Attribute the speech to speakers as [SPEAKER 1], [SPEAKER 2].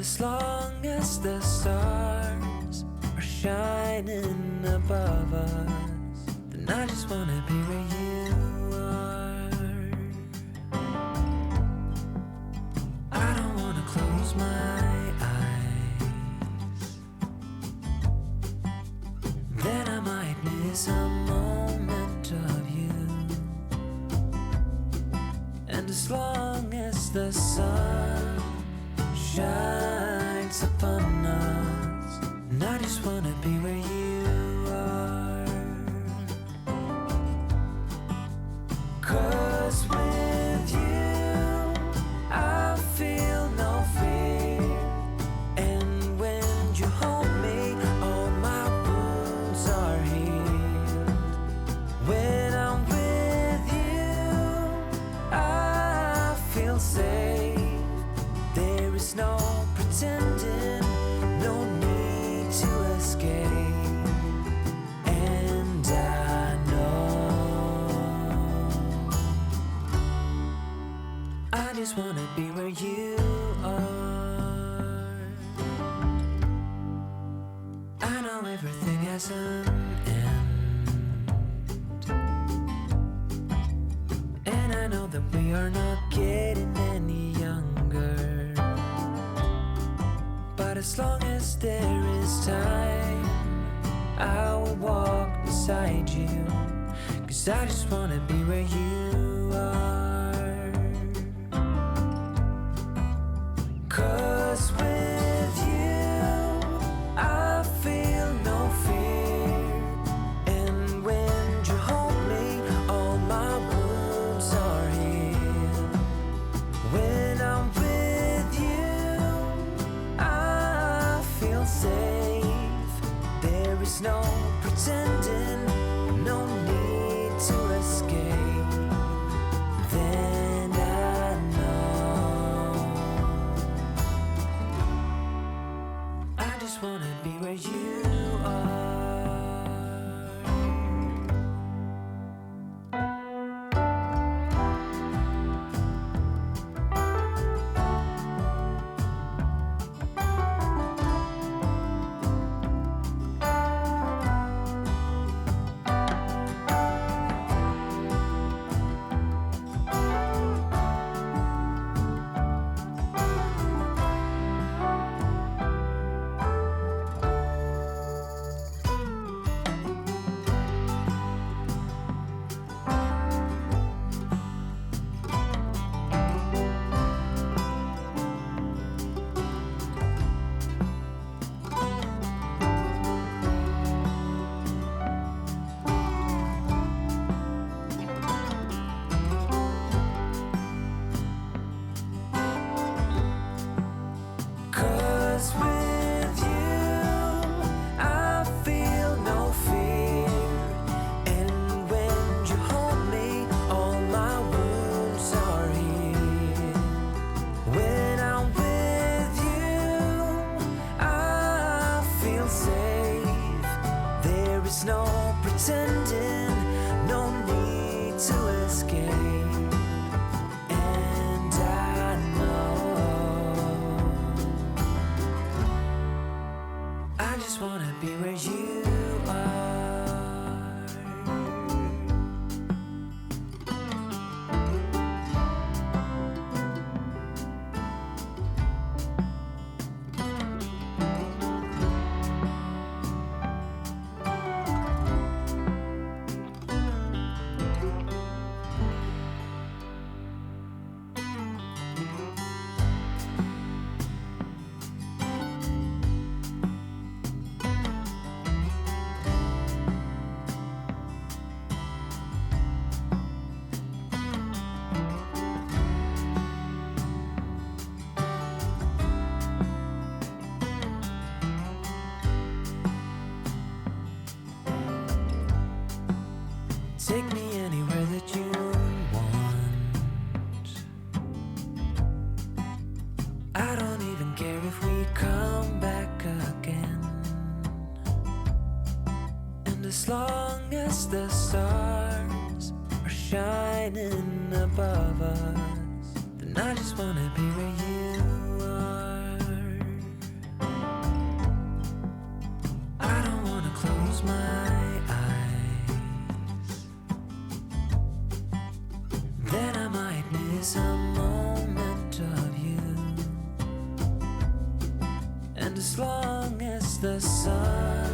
[SPEAKER 1] as long as the stars are shining above us, then I just wanna be where you are. I don't wanna close my eyes, then I might miss a moment of you. And as long as the sun shines upon us, and I just wanna be where you are. 'Cause with you I feel no fear, and when you hold me all my wounds are healed. When I'm with you I feel safe. There is no pretending, no need to escape. And I know I just wanna be where you are. I know everything has an end, and I know that we are not getting any younger. But as long as there is time, I will walk beside you. 'Cause I just wanna be where you are. 'Cause with you I feel no fear, and when you hold me all my wounds are healed. When I'm with you I feel safe. There is no pretending, no need to escape. Then I know I just wanna be where you are. There's no pretending, no need to escape. And I know I just wanna be where you are. Take me anywhere that you want. I don't even care if we come back again. And as long as the stars are shining above us, then I just wanna be where you are. close my eyes, then I might miss a moment of you. And as long as the sun